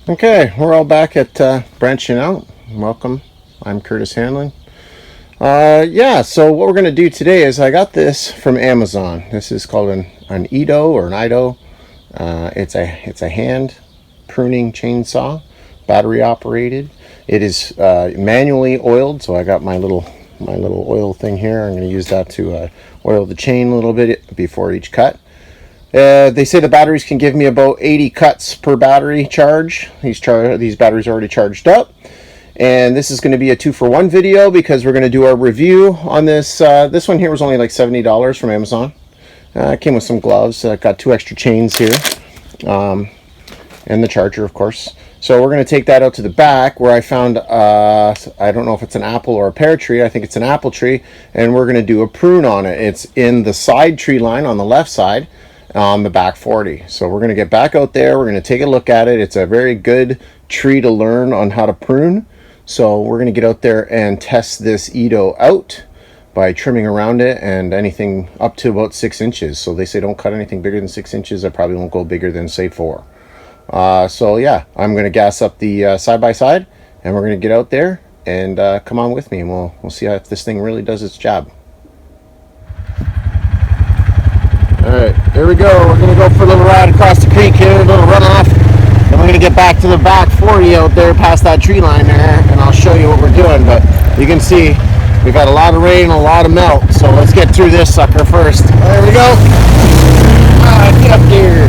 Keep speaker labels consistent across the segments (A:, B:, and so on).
A: Okay, we're all back at branching out. Welcome. I'm Curtis Hanlon. Yeah, so what we're going to do today is I got this from Amazon. This is called an IDOO or an IDOO. It's a hand pruning chainsaw, battery operated. It is manually oiled, so I got my little oil thing here. I'm going to use that to oil the chain a little bit before each cut. They say the batteries can give me about 80 cuts per battery charge. These batteries are already charged up. And this is going to be a 2-for-1 video because we're going to do our review on this. This one here was only like $70 from Amazon. It came with some gloves. Got 2 extra chains here. And the charger, of course. So we're going to take that out to the back where I found, I don't know if it's an apple or a pear tree. I think it's an apple tree. And we're going to do a prune on it. It's in the side tree line on the left side. On the back 40. So we're going to get back out there. We're going to take a look at it. It's a very good tree to learn on how to prune. So we're going to get out there and test this IDOO out by trimming around it, and anything up to about 6 inches. So they say don't cut anything bigger than 6 inches. I probably won't go bigger than say 4. So yeah, I'm going to gas up the side-by-side, and we're going to get out there and come on with me, and we'll see if this thing really does its job. Alright, here we go. We're going to go for a little ride across the creek here, a little runoff. Then we're going to get back to the back 40 out there past that tree line there, and I'll show you what we're doing. But you can see we've got a lot of rain, a lot of melt. So let's get through this sucker first. There we go. Get up there.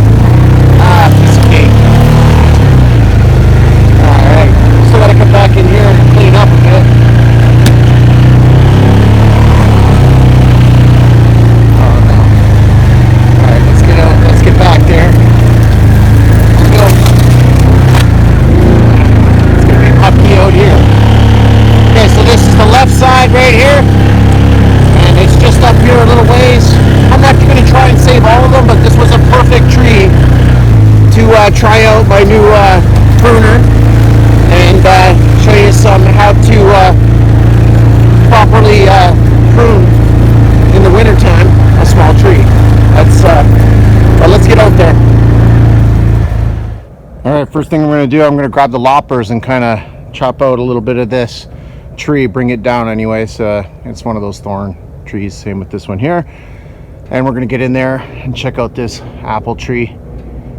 A: Piece of cake. Alright, still got to come back in here and clean up a bit. Right here, and it's just up here a little ways. I'm not going to try and save all of them, but this was a perfect tree to try out my new pruner and show you how to properly prune in the wintertime a small tree. But let's get out there. Alright, first thing we're going to do, I'm going to grab the loppers and kind of chop out a little bit of this tree, bring it down anyways. It's one of those thorn trees, same with this one here. And we're going to get in there and check out this apple tree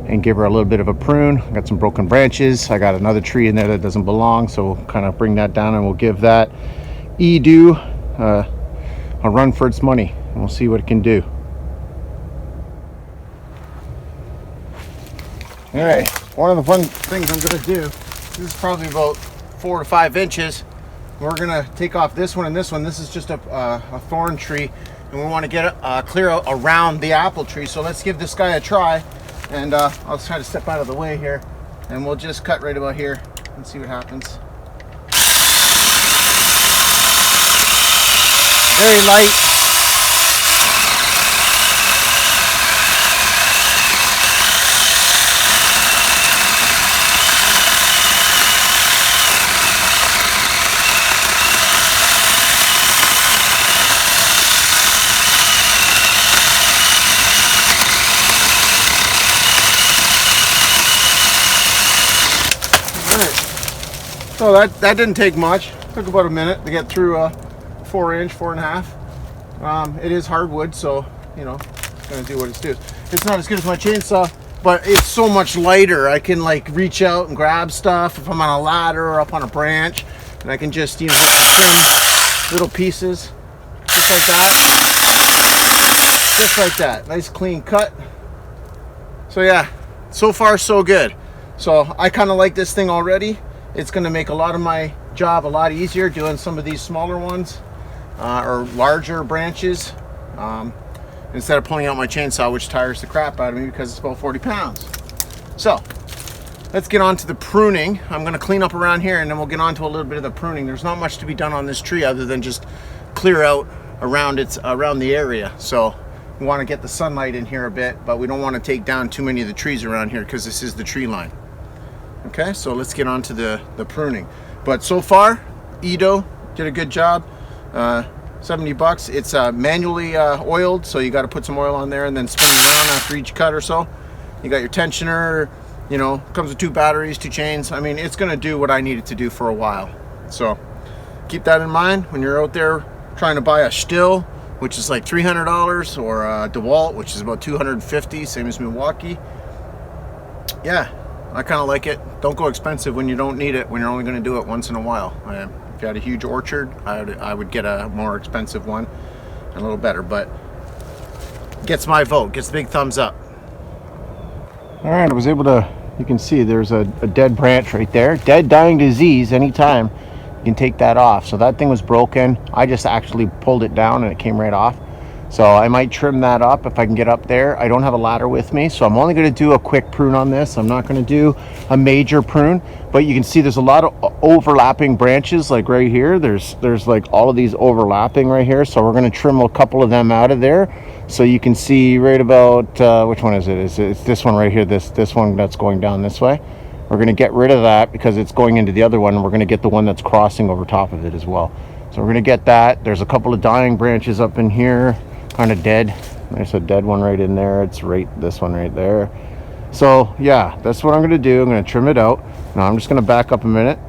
A: and give her a little bit of a prune. I got some broken branches. I got another tree in there that doesn't belong, so we'll kind of bring that down and we'll give that IDOO a run for its money, and we'll see what it can do. All right, one of the fun things I'm going to do, this is probably about 4 to 5 inches. We're gonna take off this one and this one. This is just a thorn tree, and we want to get clear out around the apple tree. So let's give this guy a try, and I'll try to step out of the way here, and we'll just cut right about here and see what happens. Very light. So that didn't take much. Took about a minute to get through a 4-inch, 4.5. It is hardwood, so you know it's gonna do what it's due. It's not as good as my chainsaw, but it's so much lighter. I can like reach out and grab stuff if I'm on a ladder or up on a branch, and I can just trim little pieces just like that, just like that. Nice clean cut. So yeah, so far so good. So I kind of like this thing already. It's going to make a lot of my job a lot easier doing some of these smaller ones or larger branches instead of pulling out my chainsaw, which tires the crap out of me because it's about 40 pounds. So let's get on to the pruning. I'm going to clean up around here, and then we'll get on to a little bit of the pruning. There's not much to be done on this tree other than just clear out around the area. So we want to get the sunlight in here a bit, but we don't want to take down too many of the trees around here because this is the tree line. Okay, so let's get on to the pruning. But so far, IDOO did a good job. $70. It's manually oiled, so you got to put some oil on there and then spin it around after each cut or so. You got your tensioner, You know, comes with 2 batteries, 2 chains. I mean, it's going to do what I need it to do for a while. So keep that in mind when you're out there trying to buy a Stihl, which is like $300, or a DeWalt, which is about $250, same as Milwaukee. Yeah, I kind of like it. Don't go expensive when you don't need it, when you're only going to do it once in a while. If you had a huge orchard, I would get a more expensive one, and a little better, but gets my vote, gets the big thumbs up. All right, I was able to, you can see there's a dead branch right there. Dead, dying disease, anytime you can take that off. So that thing was broken. I just actually pulled it down and it came right off. So I might trim that up if I can get up there. I don't have a ladder with me, so I'm only going to do a quick prune on this. I'm not going to do a major prune, but you can see there's a lot of overlapping branches, like right here. There's like all of these overlapping right here. So we're going to trim a couple of them out of there. So you can see right about, which one is it? It's this one right here, this one that's going down this way. We're going to get rid of that because it's going into the other one, and we're going to get the one that's crossing over top of it as well. So we're going to get that. There's a couple of dying branches up in here, kind of dead. There's a dead one right in there. It's right, this one right there. So yeah, that's what I'm going to do. I'm going to trim it out. Now I'm just going to back up a minute.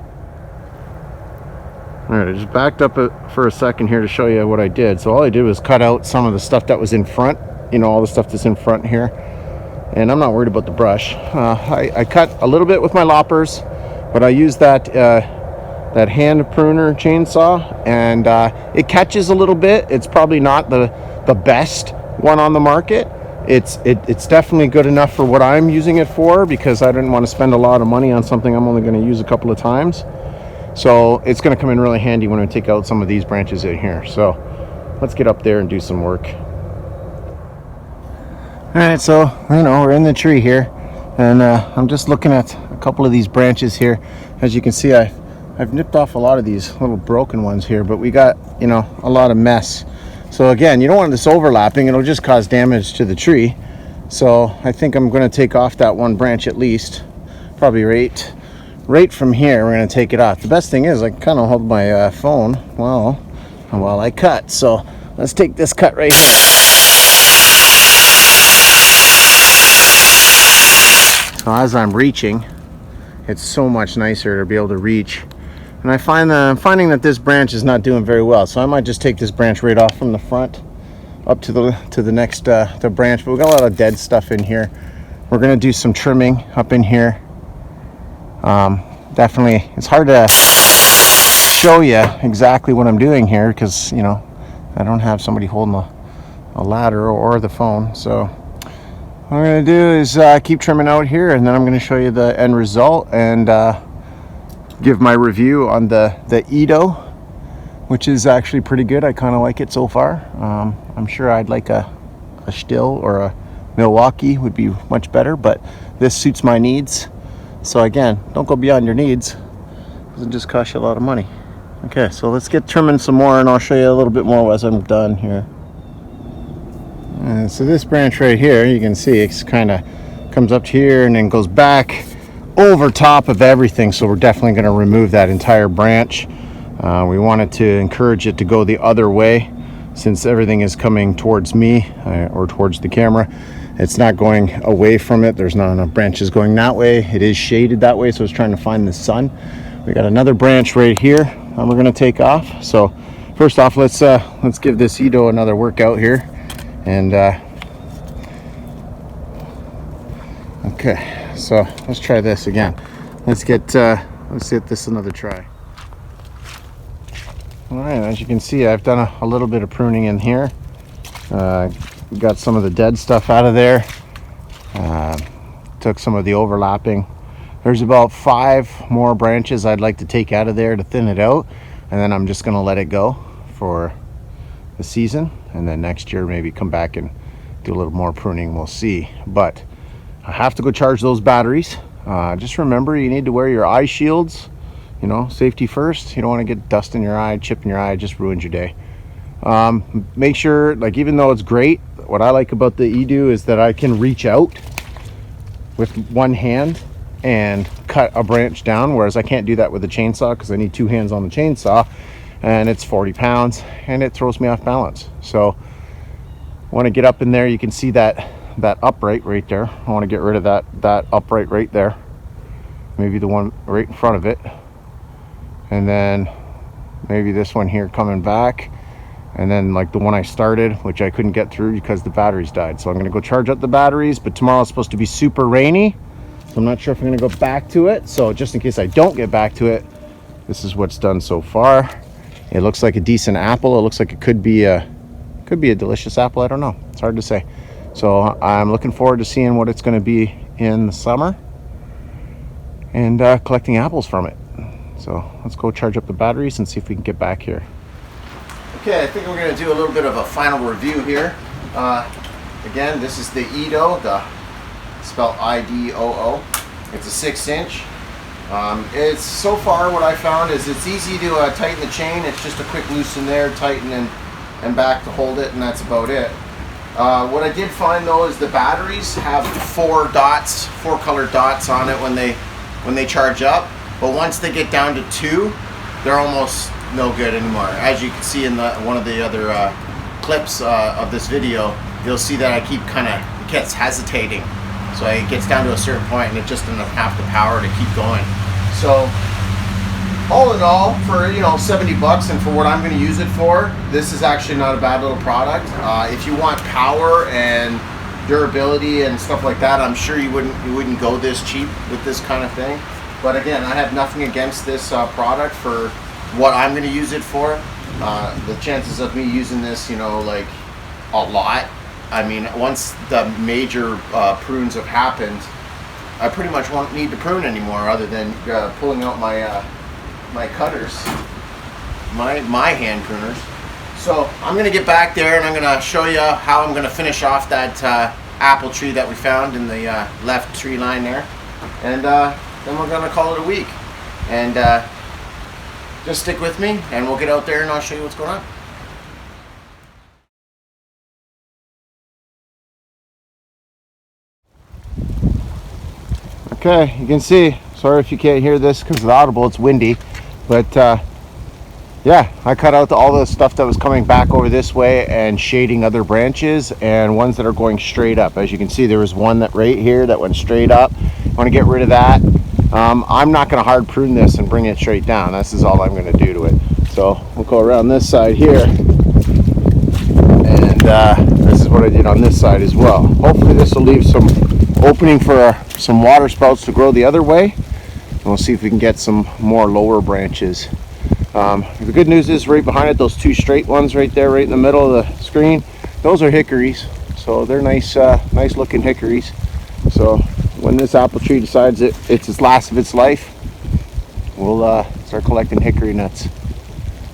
A: All right, I just backed up for a second here to show you what I did. So all I did was cut out some of the stuff that was in front, you know, all the stuff that's in front here. And I'm not worried about the brush. I cut a little bit with my loppers, but I used that that hand pruner chainsaw, and it catches a little bit. It's probably not the best one on the market. It's definitely good enough for what I'm using it for, because I didn't want to spend a lot of money on something I'm only going to use a couple of times. So it's going to come in really handy when I take out some of these branches in here. So let's get up there and do some work. All right, so you know, we're in the tree here, and I'm just looking at a couple of these branches here. As you can see, I've nipped off a lot of these little broken ones here, but we got, you know, a lot of mess. So again, you don't want this overlapping. It'll just cause damage to the tree. So I think I'm going to take off that one branch at least, probably right from here. We're going to take it off. The best thing is I can kind of hold my phone while I cut. So let's take this cut right here. So as I'm reaching, it's so much nicer to be able to reach. And I'm finding that this branch is not doing very well. So I might just take this branch right off from the front up to the next the branch. But we've got a lot of dead stuff in here. We're going to do some trimming up in here. Definitely, it's hard to show you exactly what I'm doing here because, you know, I don't have somebody holding a ladder or the phone. So what I'm going to do is keep trimming out here, and then I'm going to show you the end result and give my review on the IDOO, which is actually pretty good. I kind of like it so far. I'm sure I'd like a Stihl or a Milwaukee would be much better, but this suits my needs. So again, don't go beyond your needs. It doesn't just cost you a lot of money. Okay, so let's get trimming some more, and I'll show you a little bit more as I'm done here. And so this branch right here, you can see it's kind of comes up here and then goes back over top of everything. So we're definitely going to remove that entire branch. We wanted to encourage it to go the other way, since everything is coming towards me or towards the camera. It's not going away from it. There's not enough branches going that way. It is shaded that way, so it's trying to find the sun. We got another branch right here that we're going to take off. So first off, let's give this IDOO another workout here. And okay, so let's try this again. Let's get this another try. All right, as you can see, I've done a little bit of pruning in here. Got some of the dead stuff out of there. Took some of the overlapping. There's about 5 more branches I'd like to take out of there to thin it out, and then I'm just going to let it go for the season, and then next year maybe come back and do a little more pruning. We'll see. But I have to go charge those batteries. Just remember, you need to wear your eye shields. You know, safety first. You don't want to get dust in your eye, chip in your eye. It just ruins your day. Make sure, like, even though it's great, what I like about the IDOO is that I can reach out with one hand and cut a branch down, whereas I can't do that with a chainsaw because I need 2 hands on the chainsaw, and it's 40 pounds and it throws me off balance. So want to get up in there. You can see that that upright right there. I want to get rid of that upright right there, maybe the one right in front of it, and then maybe this one here coming back, and then like the one I started, which I couldn't get through because the batteries died. So I'm gonna go charge up the batteries, but tomorrow's supposed to be super rainy, so I'm not sure if I'm gonna go back to it. So just in case I don't get back to it, this is what's done so far. It looks like a decent apple. It looks like it could be a delicious apple. I don't know, it's hard to say. So I'm looking forward to seeing what it's going to be in the summer and collecting apples from it. So let's go charge up the batteries and see if we can get back here. Okay, I think we're going to do a little bit of a final review here. Again, this is the IDOO, spelled IDOO. It's a 6-inch. It's so far what I found is it's easy to tighten the chain. It's just a quick loosen there, tighten and back to hold it, and that's about it. What I did find though is the batteries have 4 colored dots on it when they charge up, but once they get down to 2, they're almost no good anymore. As you can see in one of the other clips of this video, you'll see that I keep it gets hesitating. So it gets down to a certain point and it just doesn't have the power to keep going. So all in all, for 70 bucks and for what I'm going to use it for, this is actually not a bad little product. If you want power and durability and stuff like that, I'm sure you wouldn't go this cheap with this kind of thing. But again, I have nothing against this product for what I'm going to use it for. The chances of me using this, like a lot. I mean, once the major prunes have happened, I pretty much won't need to prune anymore, other than pulling out my cutters, my hand pruners. So I'm gonna get back there and I'm gonna show you how I'm gonna finish off that apple tree that we found in the left tree line there, and then we're gonna call it a week. And just stick with me and we'll get out there and I'll show you what's going on. Okay, you can see, sorry if you can't hear this because of the audible, it's windy, but yeah, I cut out all the stuff that was coming back over this way and shading other branches and ones that are going straight up. As you can see, there was one that right here that went straight up. I want to get rid of that. I'm not going to hard prune this and bring it straight down. This is all I'm going to do to it. So we'll go around this side here, and this is what I did on this side as well. Hopefully this will leave some opening for some water spouts to grow the other way, and we'll see if we can get some more lower branches. The good news is right behind it, those 2 straight ones right there, right in the middle of the screen, those are hickories. So they're nice looking hickories. So when this apple tree decides it's its last of its life, we'll start collecting hickory nuts.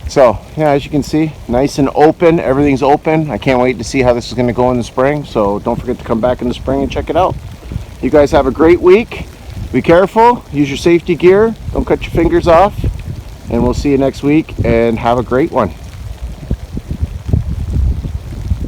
A: So yeah, as you can see, nice and open, everything's open. I can't wait to see how this is going to go in the spring, so don't forget to come back in the spring and check it out. You guys have a great week. Be careful, use your safety gear, don't cut your fingers off, and we'll see you next week, and have a great one.